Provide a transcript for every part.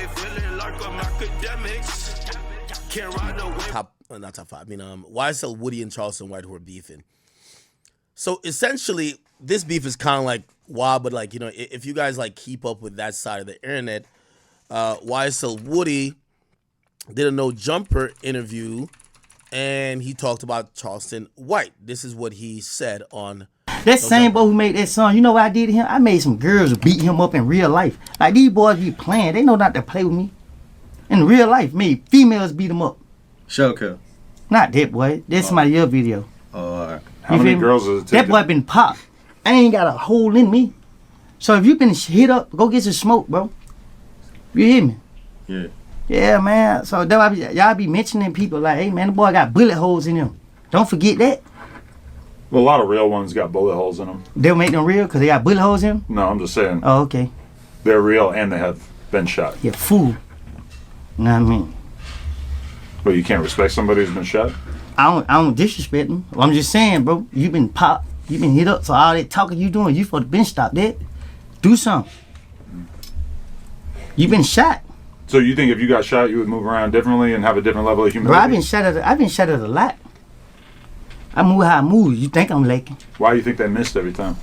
feeling like I'm Akademiks. Can't ride no wave. Not top 5. I mean, YSL Woody and Charleston White who are beefing. So essentially, this beef is kind of like wild, but like, you know, if you guys like keep up with that side of the internet, YSL Woody did a No Jumper interview, and he talked about Charleston White. This is what he said on that same boy who made that song. You know what I did to him? I made some girls beat him up in real life. Like, these boys be playing. They know not to play with me. In real life, made females beat him up. Showkill. Not that boy. That's somebody else's video. Oh, all right. How many girls does it take? That boy been popped. I ain't got a hole in me. So if you been hit up, go get some smoke, bro. You hear me? Yeah. Yeah, man. So that why y'all be mentioning people like, hey, man, the boy got bullet holes in him. Don't forget that. Well, a lot of real ones got bullet holes in them. They'll make them real because they got bullet holes in them? No, I'm just saying. Oh, okay. They're real and they have been shot. You fool. You know what I mean? But you can't respect somebody who's been shot? I don't disrespect them. I'm just saying, bro, you been popped, you been hit up, so all that talking you doing, you for the bench stop that. Do something. You been shot. So you think if you got shot, you would move around differently and have a different level of humility? Bro, I've been shot at a lot. I move how I move. You think I'm lacking? Why do you think they missed every time?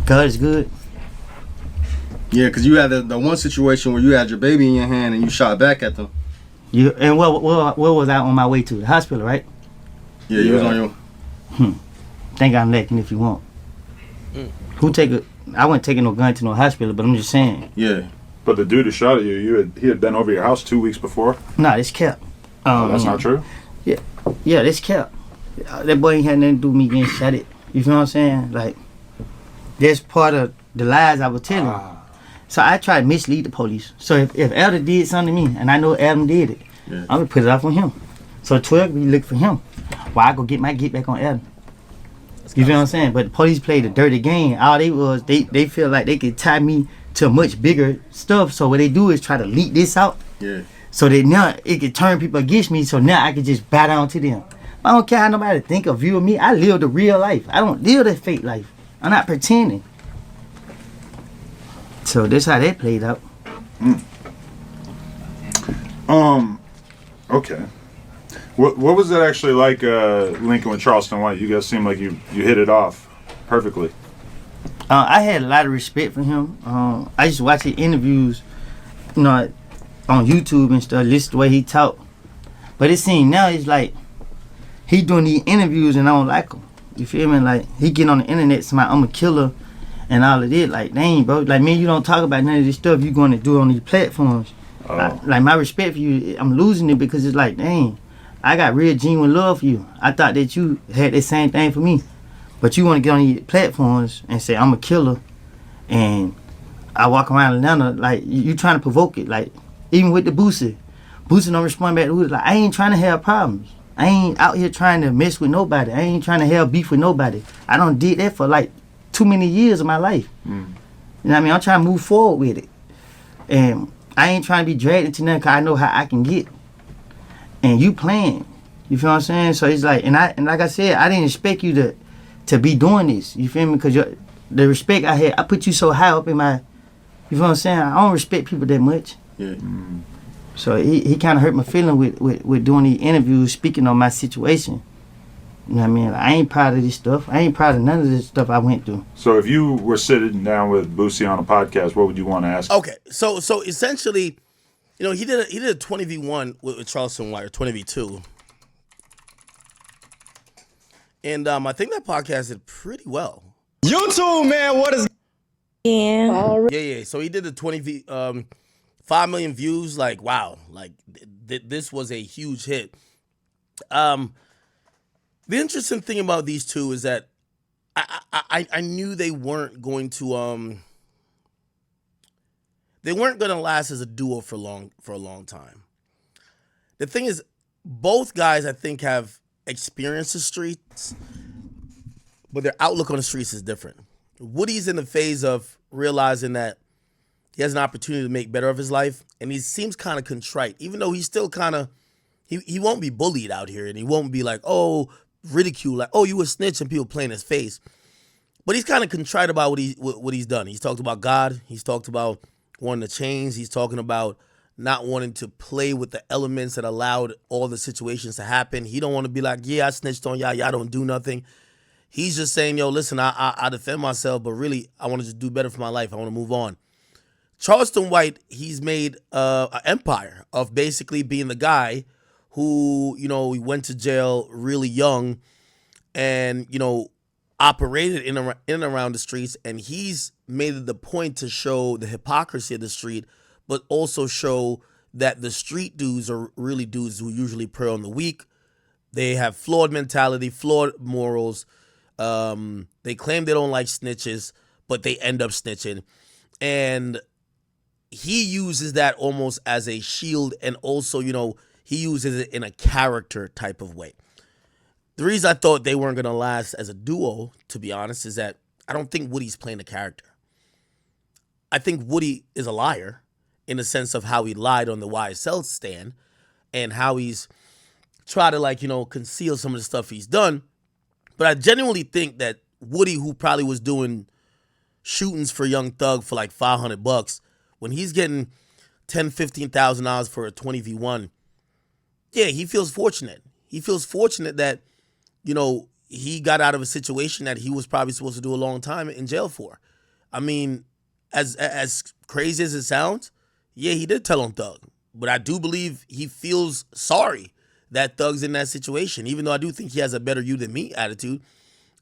God is good. Yeah, because you had the one situation where you had your baby in your hand and you shot back at them. You and what was I on my way to? The hospital, right? Yeah, you was on your... Think I'm lacking if you want. I wasn't taking no gun to no hospital, but I'm just saying. Yeah. But the dude who shot at you, he had been over your house 2 weeks before? Nah, it's cap. That's not true? Yeah, that's cap. That boy ain't had nothing to do with me getting shot at. You feel what I'm saying? Like, that's part of the lies I was telling. So I try to mislead the police. So if Elder did something to me, and I know Adam did it, I'm going to put it off on him. So 12, we look for him. While I go get my get back on Adam. You feel what I'm saying? But the police played a dirty game. All they was, they feel like they could tie me to much bigger stuff. So what they do is try to leak this out. Yeah. So that now it could turn people against me. So now I can just bow down to them. I don't care how nobody think or view of me. I live the real life. I don't live the fake life. I'm not pretending. So that's how that played out. Okay. What was it actually like linking with Charleston White? You guys seem like you hit it off perfectly. I had a lot of respect for him. I used to watch his interviews, you know, on YouTube and stuff, listen to the way he talk. But it seems now it's like he doing these interviews and I don't like him. You feel me? Like, he getting on the internet saying I'm a killer and all of this. Like, dang, bro. Like, man, you don't talk about none of this stuff you going to do on these platforms. Like, my respect for you, I'm losing it because it's like, dang, I got real genuine love for you. I thought that you had the same thing for me. But you want to get on these platforms and say I'm a killer and I walk around Atlanta like you trying to provoke it. Like, even with the Boosie don't respond back to it. Like, I ain't trying to have problems. I ain't out here trying to mess with nobody. I ain't trying to have beef with nobody. I done did that for like too many years of my life. You know what I mean? I'm trying to move forward with it. And I ain't trying to be dragged into nothing because I know how I can get. And you playing. You feel what I'm saying? So it's like, and like I said, I didn't expect you to be doing this. You feel me? Because the respect I had, I put you so high up in my, you feel what I'm saying? I don't respect people that much. Yeah. So he kind of hurt my feeling with doing these interviews, speaking on my situation. You know what I mean? Like, I ain't proud of this stuff. I ain't proud of none of this stuff I went through. So if you were sitting down with Boosie on a podcast, what would you want to ask? Okay, so essentially, you know, he did a 20v1 with Charleston White, or 20v2. And I think that podcast did pretty well. YouTube, man, what is... Yeah. So he did the 5 million views. Like, wow. Like, this was a huge hit. The interesting thing about these two is that I knew they weren't going to last as a duo for a long time. The thing is, both guys I think have experienced the streets, but their outlook on the streets is different. Woody's in the phase of realizing that he has an opportunity to make better of his life, and he seems kind of contrite, even though he's still kind of, he won't be bullied out here, and he won't be like, oh, ridiculed, like, oh, you a snitch, and people playing his face. But he's kind of contrite about what he's done. He's talked about God. He's talked about wanting to change. He's talking about not wanting to play with the elements that allowed all the situations to happen. He don't want to be like, yeah, I snitched on y'all. Y'all don't do nothing. He's just saying, yo, listen, I defend myself, but really, I want to just do better for my life. I want to move on. Charleston White, he's made an empire of basically being the guy who, he went to jail really young and, operated in and around the streets. And he's made it the point to show the hypocrisy of the street, but also show that the street dudes are really dudes who usually prey on the weak. They have flawed mentality, flawed morals. They claim they don't like snitches, but they end up snitching. And he uses that almost as a shield, and also, he uses it in a character type of way. The reason I thought they weren't going to last as a duo, to be honest, is that I don't think Woody's playing a character. I think Woody is a liar in the sense of how he lied on the YSL stand and how he's tried to, conceal some of the stuff he's done. But I genuinely think that Woody, who probably was doing shootings for Young Thug for like $500, when he's getting $10,000, $15,000 for a 20v1, yeah, he feels fortunate. He feels fortunate that, he got out of a situation that he was probably supposed to do a long time in jail for. I mean, as crazy as it sounds, yeah, he did tell on Thug. But I do believe he feels sorry that Thug's in that situation, even though I do think he has a better you than me attitude.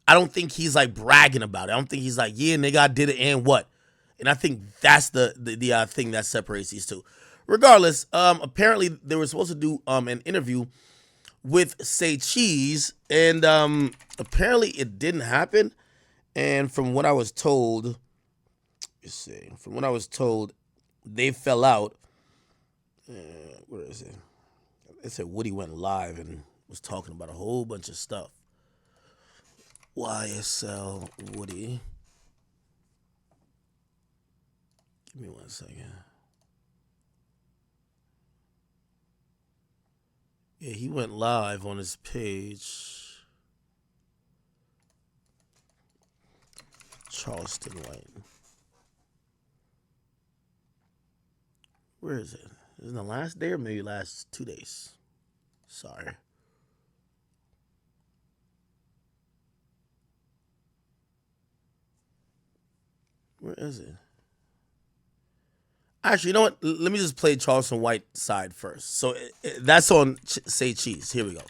I don't think he's like bragging about it. I don't think he's like, yeah, nigga, I did it and what? And I think that's the thing that separates these two. Regardless, apparently they were supposed to do an interview with Say Cheese, and apparently it didn't happen. And from what I was told, they fell out. Where is it? It said Woody went live and was talking about a whole bunch of stuff. YSL Woody. Give me 1 second. Yeah, he went live on his page. Charleston White. Where is it? Is it the last day or maybe last 2 days? Sorry. Where is it? Actually, you know what? Let me just play Charleston White side first. So that's on Say Cheese. Here we go.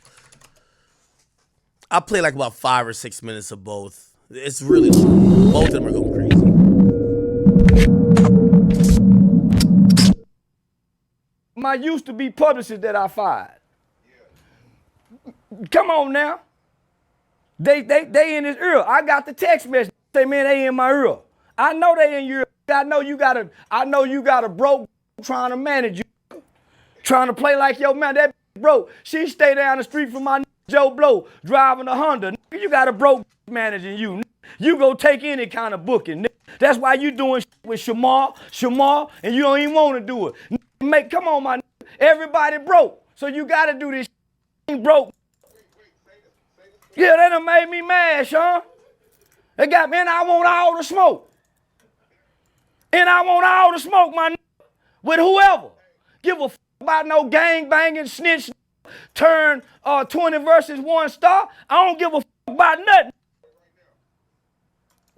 I'll play like about 5 or 6 minutes of both. It's really, both of them are going crazy. My used to be publishers that I fired. Come on now. They in his ear. I got the text message. Say, man, they in my ear. I know they in your ear. I know you got a broke trying to manage you. Trying to play like your man. That broke. She stay down the street from my Joe Blow driving a Honda. You got a broke managing you. You go take any kind of booking. That's why you doing with Shamar, and you don't even want to do it. Come on, my everybody broke. So you got to do this ain't broke. Yeah, that done made me mad, Sean. They got me, and I want all the smoke. And I want all the smoke, my with whoever. Give a about no gang banging, snitch, turn 20 versus 1 star. I don't give a about nothing.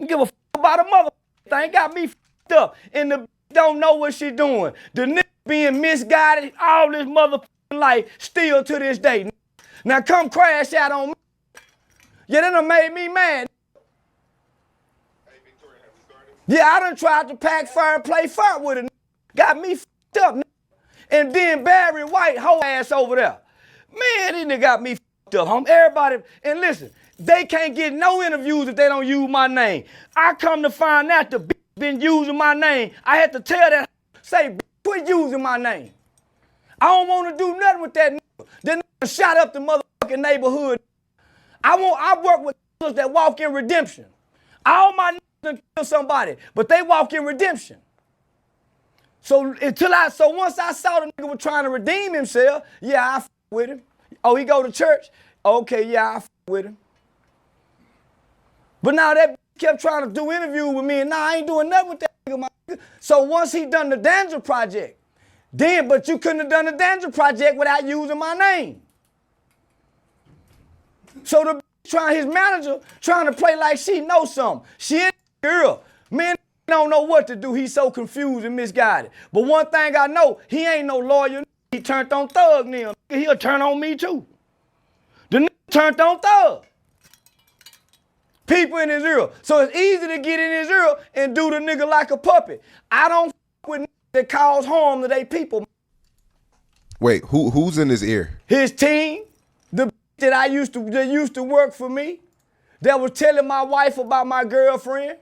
I give a about a mother thing. Got me up. And the don't know what she doing. The nigga being misguided all this motherfucking life still to this day. Now come crash out on me. Yeah, that done made me mad. Yeah, I done tried to pack fire and play fire with it. Got me up. And then Barry White, whole ass over there. Man, this nigga got me up, homie. Everybody, and listen, they can't get no interviews if they don't use my name. I come to find out the bitch been using my name. I had to tell that, say, quit using my name. I don't want to do nothing with that nigga. That nigga shot up the motherfucking neighborhood. I work with niggas that walk in redemption. All my niggas done kill somebody, but they walk in redemption. So once I saw the nigga was trying to redeem himself, yeah, I f with him. Oh, he go to church? Okay, yeah, I f with him. But now that kept trying to do interviews with me, and now I ain't doing nothing with that nigga. So once he done the Danger Project, Then, but you couldn't have done the Danger Project without using my name. So his manager trying to play like she knows something. She ain't girl. Man don't know what to do. He's so confused and misguided. But one thing I know, he ain't no lawyer. He turned on Thug now. He'll turn on me too. The nigga turned on Thug. People in his ear. So it's easy to get in his ear and do the nigga like a puppet. I don't with niggas that cause harm to they people. Wait, who's in his ear? His team, the that used to work for me, that was telling my wife about my girlfriend.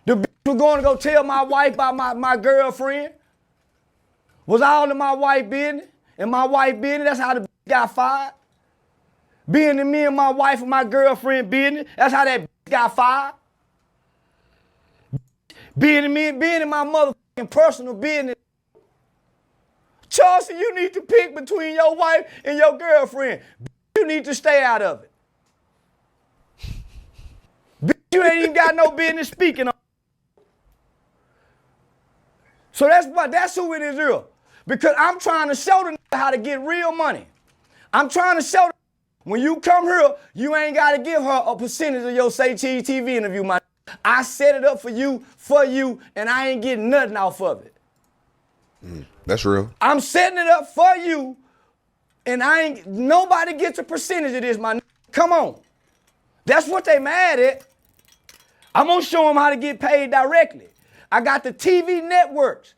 The bitch was going to go tell my wife about my girlfriend. Was all in my wife business. And my wife business, that's how the bitch got fired. Being in me and my wife and my girlfriend business, that's how that bitch got fired. Being in my motherfucking personal business. Charleston, you need to pick between your wife and your girlfriend. You need to stay out of it. You ain't even got no business speaking on. So that's who it is real. Because I'm trying to show them how to get real money. I'm trying to show them when you come here, you ain't got to give her a percentage of your Say Cheese TV interview, my. I set it up for you, and I ain't getting nothing off of it. That's real. I'm setting it up for you, and nobody gets a percentage of this, my. Come on. That's what they mad at. I'm going to show them how to get paid directly. I got the TV networks.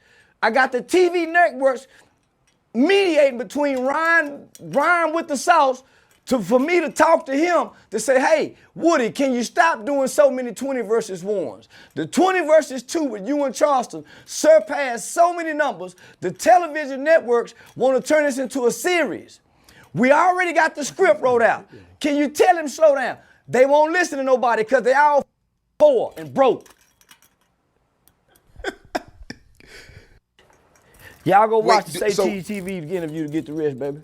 Mediating between Ryan with the sauce for me to talk to him to say, hey, Woody, can you stop doing so many 20 versus 1s? The 20 versus 2 with you and Charleston surpassed so many numbers. The television networks want to turn this into a series. We already got the script wrote out. Can you tell him slow down? They won't listen to nobody because they all poor and broke. Y'all go watch the Say Cheese TV interview to get the rest, baby.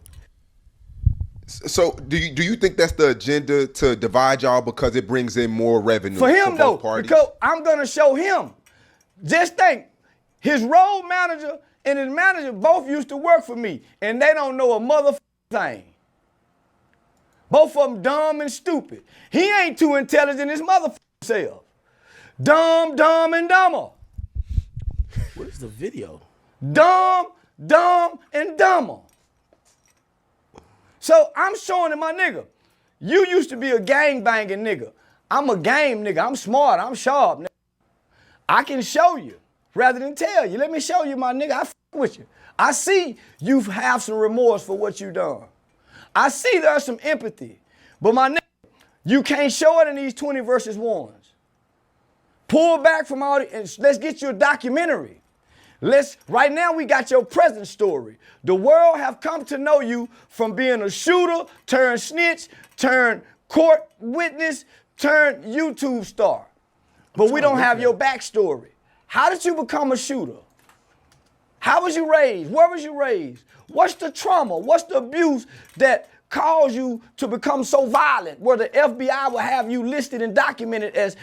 So do you think that's the agenda to divide y'all because it brings in more revenue for him though? Parties? Because I'm gonna show him. Just think, his road manager and his manager both used to work for me, and they don't know a motherfucking thing. Both of them dumb and stupid. He ain't too intelligent his motherfucking self. Dumb, and dumber. What is the video? Dumb, and dumber. So I'm showing him, my nigga, you used to be a gang-banging nigga. I'm a game nigga. I'm smart. I'm sharp, nigga. I can show you rather than tell you. Let me show you, my nigga. I f with you. I see you have some remorse for what you done. I see there's some empathy. But my nigga, you can't show it in these 20 versus 1s. Pull back from all the, and let's get you a documentary. Right now we got your present story. The world have come to know you from being a shooter, turned snitch, turned court witness, turned YouTube star. But we don't have your backstory. How did you become a shooter? How was you raised? Where was you raised? What's the trauma? What's the abuse that caused you to become so violent where the FBI will have you listed and documented as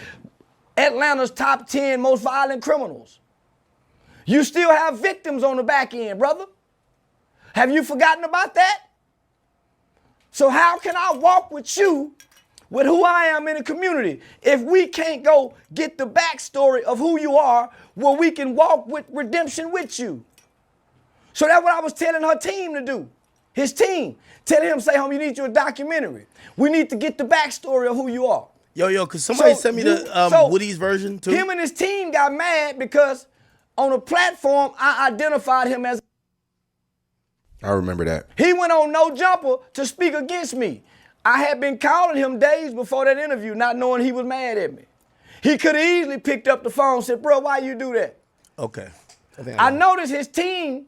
Atlanta's top 10 most violent criminals? You still have victims on the back end, brother. Have you forgotten about that? So how can I walk with you with who I am in the community if we can't go get the backstory of who you are where we can walk with redemption with you? So that's what I was telling her team to do. His team. Tell him, say, homie, you need you a documentary. We need to get the backstory of who you are. Yo, could somebody send me the Woody's version too? Him and his team got mad because on a platform, I identified him as. I remember that. He went on No Jumper to speak against me. I had been calling him days before that interview, not knowing he was mad at me. He could have easily picked up the phone and said, bro, why you do that? Okay. I noticed his team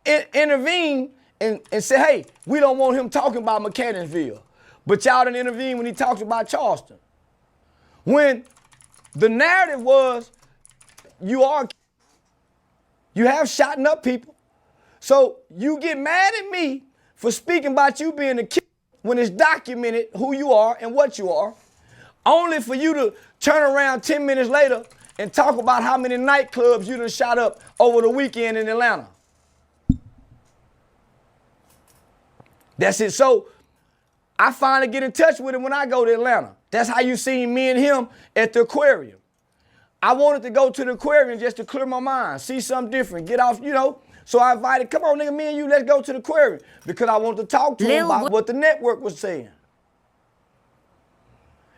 intervened and said, hey, we don't want him talking about Mechanicsville. But y'all didn't intervene when he talks about Charleston. When the narrative was, you have shotting up people. So you get mad at me for speaking about you being a kid when it's documented who you are and what you are, only for you to turn around 10 minutes later and talk about how many nightclubs you done shot up over the weekend in Atlanta. That's it. So I finally get in touch with him when I go to Atlanta. That's how you seen me and him at the aquarium. I wanted to go to the aquarium just to clear my mind, see something different, get off, So I invited, come on, nigga, me and you, let's go to the aquarium. Because I wanted to talk to him about what the network was saying.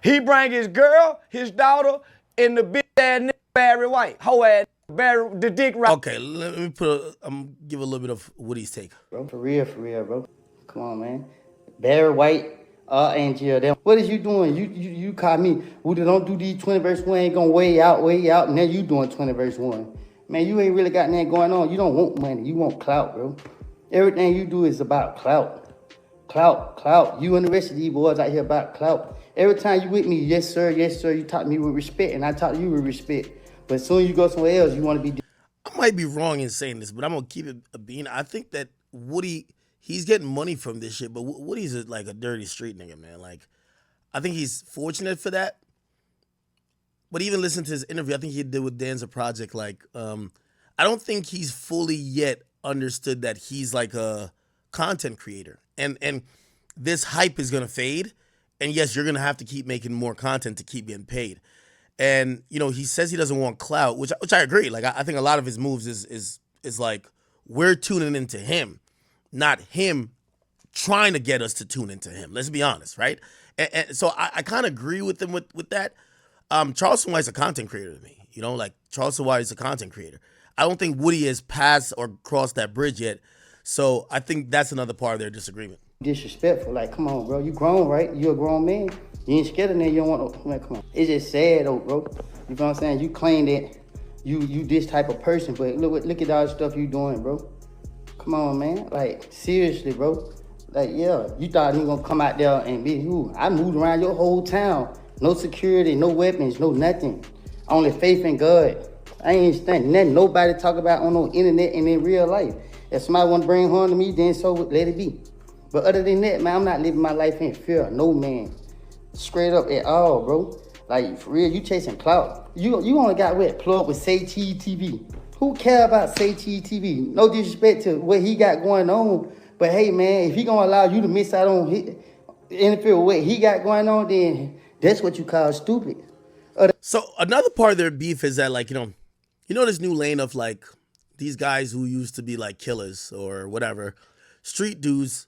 He bring his girl, his daughter, and the bitch ass nigga Barry White, hoe ass Barry, the dick right. Okay, let me give a little bit of Woody's take. Bro, for real, bro. Come on, man. Barry White, Angel, them. What is you doing? You caught me. Woody, don't do these 20 verse 1, ain't gonna way out, and then you doing 20 verse 1. Man, you ain't really got nothing going on. You don't want money, you want clout, bro. Everything you do is about clout. Clout. You and the rest of these boys out here about clout. Every time you with me, yes sir, you talk to me with respect, and I talk to you with respect. But as soon as you go somewhere else, you want to be... I might be wrong in saying this, but I'm going to keep it a bean. I think that Woody, he's getting money from this shit, but Woody's like a dirty street nigga, man. Like, I think he's fortunate for that. But even listen to his interview, I think he did with Dan's a project. Like, I don't think he's fully yet understood that he's like a content creator. And this hype is going to fade. And yes, you're going to have to keep making more content to keep getting paid. And, he says he doesn't want clout, which I agree. Like, I think a lot of his moves is like, we're tuning into him, not him trying to get us to tune into him. Let's be honest, right? And so I kind of agree with him with that. Charleston White's a content creator to me. Like, Charleston White is a content creator. I don't think Woody has passed or crossed that bridge yet. So I think that's another part of their disagreement. Disrespectful. Like, come on, bro. You grown, right? You a grown man. You ain't scared of that. You don't want to... Man, come on. It's just sad, though, bro. You know what I'm saying? You claim that you this type of person, but look at all the stuff you doing, bro. Come on, man. Like, seriously, bro. Like, yeah, you thought you gonna come out there and be who? I moved around your whole town. No security, no weapons, no nothing. Only faith in God. I ain't understand nothing nobody talk about on no internet and in real life. If somebody want to bring harm to me, then so let it be. But other than that, man, I'm not living my life in fear of no man. Straight up at all, bro. Like, for real, you chasing clout. You only got what? Plug with Say Cheese TV. Who care about Say Cheese TV? No disrespect to what he got going on. But hey, man, if he gonna allow you to miss out on interfere with what he got going on, then that's what you call stupid. So another part of their beef is that, like, this new lane of, like, these guys who used to be like killers or whatever, street dudes.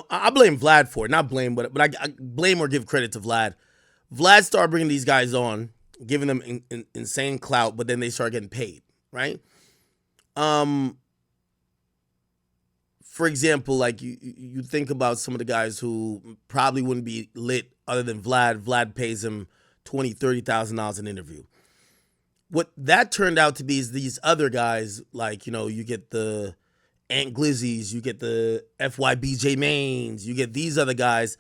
I blame Vlad for it. Not blame, but I blame or give credit to Vlad. Vlad started bringing these guys on, giving them insane clout, but then they start getting paid, right? For example, like you think about some of the guys who probably wouldn't be lit other than Vlad. Vlad pays him $20,000, $30,000 an interview. What that turned out to be is these other guys, like, you get the Ant Glizzies, you get the FYBJ Mains, you get these other guys.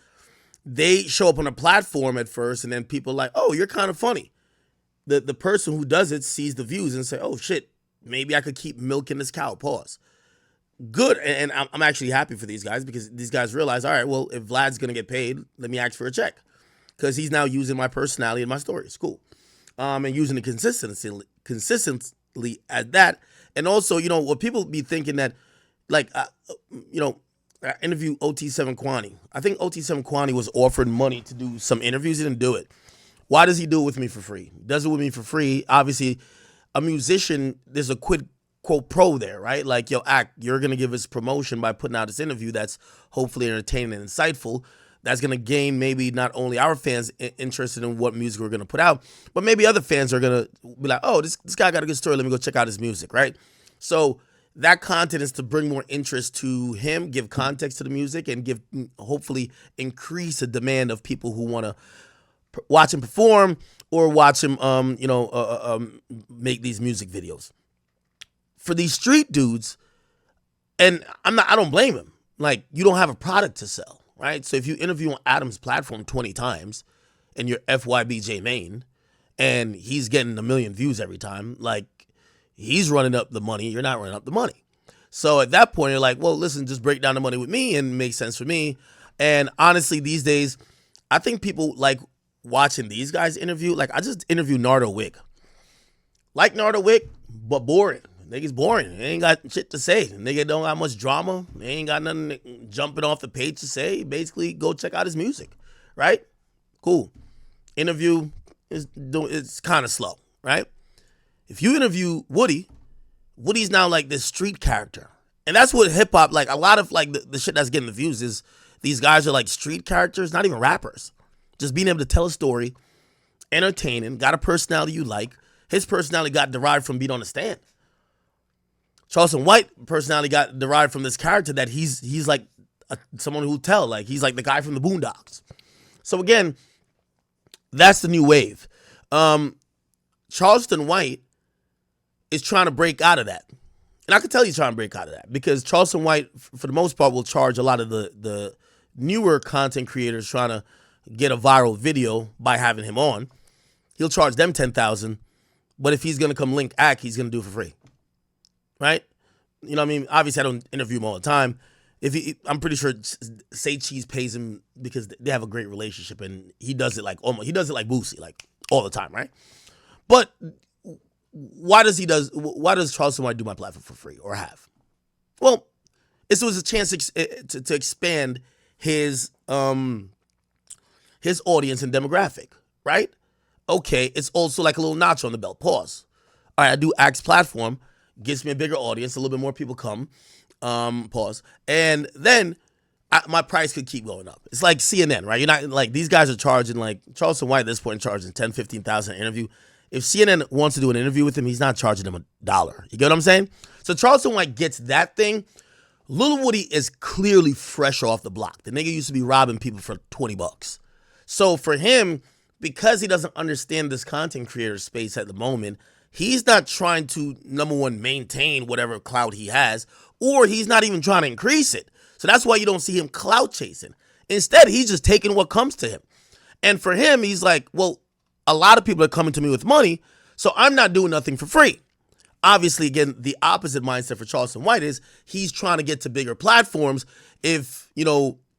They show up on a platform at first, and then people are like, oh, you're kind of funny. The person who does it sees the views and say, oh, shit, maybe I could keep milking this cow, pause. Good, and I'm actually happy for these guys because these guys realize, all right, well, if Vlad's going to get paid, let me ask for a check because he's now using my personality and my story. It's cool. And using it consistently at that. And also, what people be thinking that, like, I interviewed OT7 Kwani. I think OT7 Kwani was offered money to do some interviews. He didn't do it. Why does he do it with me for free? He does it with me for free. Obviously, a musician, there's a quid pro quo there, right? Like, you're going to give us promotion by putting out this interview that's hopefully entertaining and insightful. That's going to gain maybe not only our fans interested in what music we're going to put out, but maybe other fans are going to be like, oh, this guy got a good story. Let me go check out his music, right? So that content is to bring more interest to him, give context to the music, and hopefully increase the demand of people who want to watch him perform or watch him, make these music videos. For these street dudes, and I don't blame him. Like, you don't have a product to sell, right? So if you interview on Adam's platform 20 times and you're FYBJ Main and he's getting 1 million views every time, like, he's running up the money, you're not running up the money. So at that point, you're like, well, listen, just break down the money with me and it makes sense for me. And honestly, these days, I think people like watching these guys interview. Like, I just interviewed Nardo Wick. Like Nardo Wick, but boring. Niggas boring. They ain't got shit to say. Nigga don't got much drama. They ain't got nothing jumping off the page to say. Basically, go check out his music, right? Cool. Interview it's kind of slow, right? If you interview Woody, Woody's now like this street character. And that's what hip hop, like a lot of like the shit that's getting the views is these guys are like street characters, not even rappers. Just being able to tell a story, entertaining, got a personality you like. His personality got derived from being on the stand. Charleston White personality got derived from this character that he's like someone who tell, like he's like the guy from the Boondocks. So again, that's the new wave. Charleston White is trying to break out of that. And I can tell he's trying to break out of that because Charleston White, for the most part, will charge a lot of the newer content creators trying to get a viral video by having him on. He'll charge them $10,000, but if he's going to come link act, he's going to do it for free. Right? You know what I mean? Obviously, I don't interview him all the time. I'm pretty sure Say Cheese pays him because they have a great relationship, and he does it like Boosie, like all the time, right? But why does Charleston White do my platform for free or have? Well, it was a chance to expand his audience and demographic, right? Okay, it's also like a little notch on the belt. Pause. All right, I do Axe platform, gives me a bigger audience, a little bit more people come. Pause. And then my price could keep going up. It's like CNN, right? You're not like these guys are charging like Charleston White at this point charging $10,000, $15,000 an interview. If CNN wants to do an interview with him, he's not charging him $1. You get what I'm saying? So Charleston White gets that thing. Lil Woody is clearly fresh off the block. The nigga used to be robbing people for $20. So for him, because he doesn't understand this content creator space at the moment, he's not trying to, number one, maintain whatever clout he has, or he's not even trying to increase it. So that's why you don't see him clout chasing. Instead, he's just taking what comes to him. And for him, he's like, well, a lot of people are coming to me with money, so I'm not doing nothing for free. Obviously, again, the opposite mindset for Charleston White is he's trying to get to bigger platforms. If,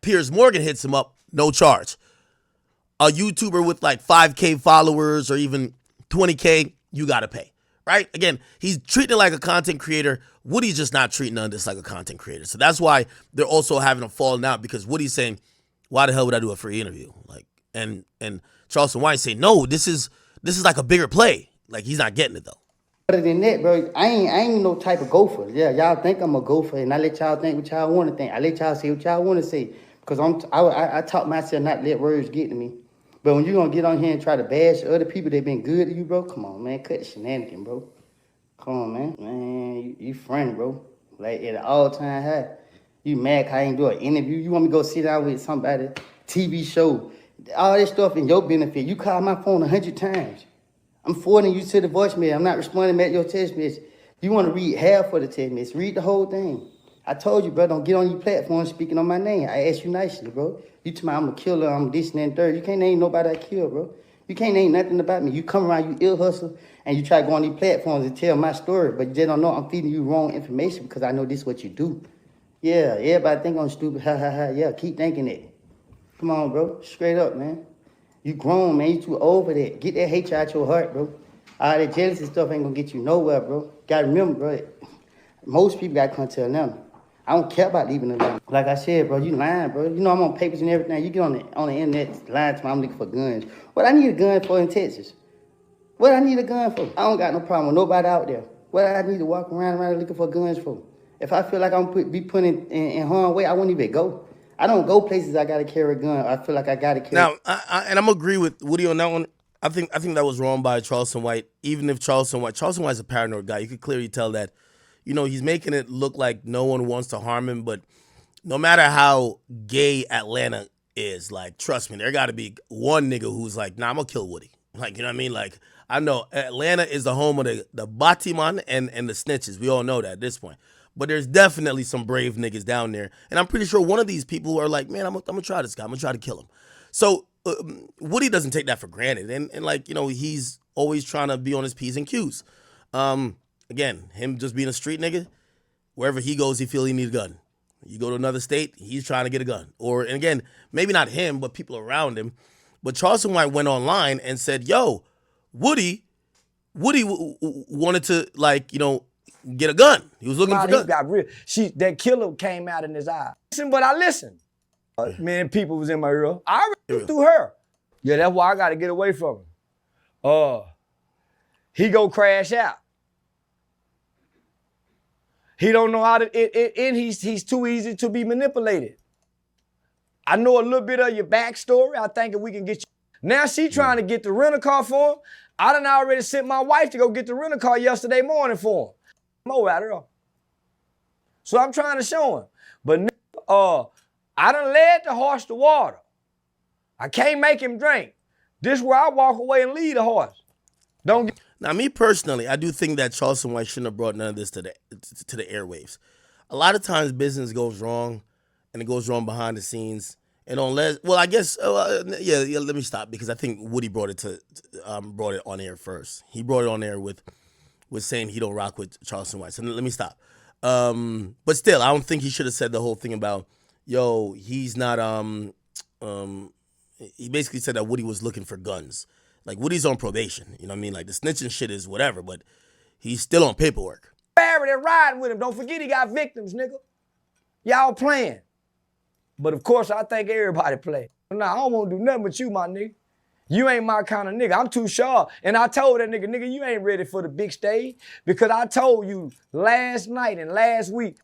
Piers Morgan hits him up, no charge. A YouTuber with like 5K followers or even 20K, you got to pay, right? Again, he's treating it like a content creator. Woody's just not treating none of this like a content creator. So that's why they're also having a falling out because Woody's saying, why the hell would I do a free interview? Like, and Charleston White say, no, this is like a bigger play. Like, he's not getting it, though. Other than that, bro, I ain't no type of gopher. Yeah, y'all think I'm a gopher, and I let y'all think what y'all want to think. I let y'all say what y'all want to say. Because I taught myself not to let words get to me. But when you going to get on here and try to bash other people that been good to you, bro, come on, man, cut the shenanigans, bro. Come on, man. Man, you friend, bro. Like, at an all-time high. You mad 'cause I ain't do an interview. You want me to go sit down with somebody, TV show, all this stuff in your benefit. You call my phone 100 times. I'm forwarding you to the voicemail. I'm not responding back to your text message. You want to read half of the text message. Read the whole thing. I told you, bro, don't get on your platform speaking on my name. I asked you nicely, bro. You tell me I'm a killer, I'm this and that and third. You can't name nobody I kill, bro. You can't name nothing about me. You come around, you ill hustle, and you try to go on these platforms and tell my story, but you just don't know I'm feeding you wrong information because I know this is what you do. Yeah, everybody think I'm stupid. Ha, ha, ha. Yeah, keep thinking it. Come on, bro. Straight up, man. You grown, man. You too old for that. Get that hate out your heart, bro. All that jealousy stuff ain't gonna get you nowhere, bro. Gotta remember, bro, most people gotta come tell them. I don't care about leaving them alone. Like I said, bro, you lying, bro. You know I'm on papers and everything. You get on the internet lying to me, I'm looking for guns. What I need a gun for in Texas? What I need a gun for? I don't got no problem with nobody out there. What I need to walk around looking for guns for? If I feel like I'm be put in harm's way, I wouldn't even go. I don't go places I gotta carry a gun. I feel like I gotta carry. Now, and I'm gonna agree with Woody on that one. I think that was wrong by Charleston White. Even if Charleston White's a paranoid guy, you could clearly tell that, he's making it look like no one wants to harm him. But no matter how gay Atlanta is, like, trust me, there got to be one nigga who's like, nah, I'm gonna kill Woody. Like, you know what I mean? Like, I know Atlanta is the home of the Batiman and the snitches. We all know that at this point. But there's definitely some brave niggas down there. And I'm pretty sure one of these people are like, man, I'm gonna try this guy. I'm gonna try to kill him. So Woody doesn't take that for granted. And like, he's always trying to be on his P's and Q's. Again, him just being a street nigga, wherever he goes, he feel he needs a gun. You go to another state, he's trying to get a gun. And again, maybe not him, but people around him. But Charleston White went online and said, yo, Woody wanted to, like, get a gun. He was looking for He guns. got real. That killer came out in his eye. Listen, but I listened. Man, people was in my ear. I already through her. Yeah, that's why I got to get away from him. He go crash out. He don't know how to, and he's too easy to be manipulated. I know a little bit of your backstory. I think if we can get you. Now she trying to get the rental car for him. I done already sent my wife to go get the rental car yesterday morning for him. I'm over at her. So I'm trying to show him. But I done led the horse to water. I can't make him drink. This is where I walk away and lead the horse. Now, me personally, I do think that Charleston White shouldn't have brought none of this to the airwaves. A lot of times business goes wrong, and it goes wrong behind the scenes. And let me stop, because I think Woody brought it on air first. He brought it on air with saying he don't rock with Charleston White. So let me stop. But still, I don't think he should have said the whole thing about, he's not, he basically said that Woody was looking for guns. Like, Woody's on probation. You know what I mean? Like, the snitching shit is whatever, but he's still on paperwork. Barry, they're riding with him. Don't forget he got victims, nigga. Y'all playing. But of course, I think everybody play. Nah, I don't want to do nothing with you, my nigga. You ain't my kind of nigga. I'm too sharp. And I told that nigga, you ain't ready for the big stage, because I told you last night and last week,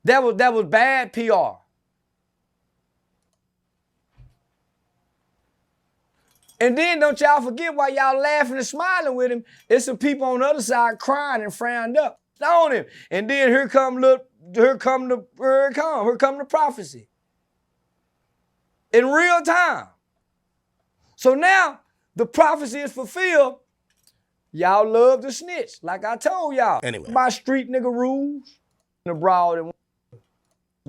that was bad PR. And then don't y'all forget, while y'all laughing and smiling with him, there's some people on the other side crying and frowned up on him. And then here come the prophecy. In real time. So now the prophecy is fulfilled. Y'all love to snitch, like I told y'all. Anyway. My street nigga rules. Abroad and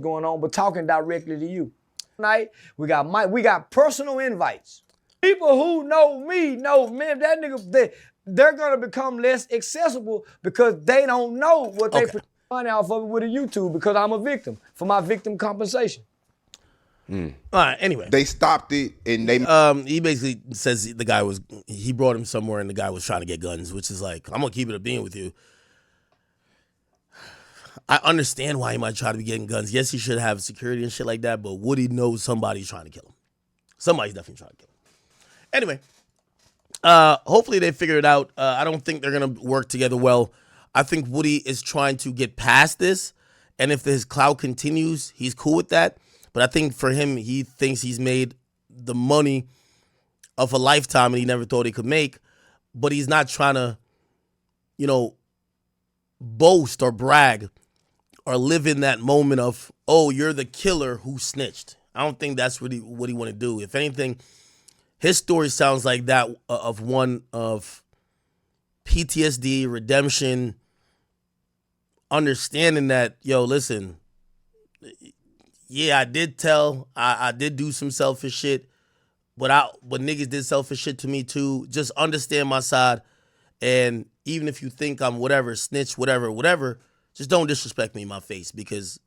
going on, but talking directly to you. Tonight, we got personal invites. People who know me, that nigga, they're gonna become less accessible because they don't know what they put money off of it with a YouTube, because I'm a victim for my victim compensation. All right, anyway. They stopped it, and they... He basically says he brought him somewhere and the guy was trying to get guns, which is like, I'm gonna keep it a bean with you. I understand why he might try to be getting guns. Yes, he should have security and shit like that, but Woody knows somebody's trying to kill him. Somebody's definitely trying to kill him. Anyway, hopefully they figure it out. I don't think they're going to work together well. I think Woody is trying to get past this, and if his clout continues, he's cool with that. But I think for him, he thinks he's made the money of a lifetime and he never thought he could make, but he's not trying to, boast or brag or live in that moment of, oh, you're the killer who snitched. I don't think that's really what he want to do. If anything, his story sounds like that of one of PTSD, redemption, understanding that, listen, I did I did do some selfish shit, but niggas did selfish shit to me too. Just understand my side, and even if you think I'm whatever, snitch, whatever, just don't disrespect me in my face, because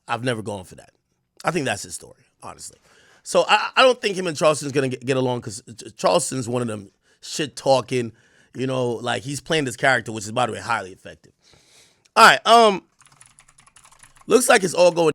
I've never gone for that. I think that's his story, honestly. So I don't think him and Charleston's going to get along, because Charleston's one of them shit-talking, like he's playing this character, which is, by the way, highly effective. All right, looks like it's all going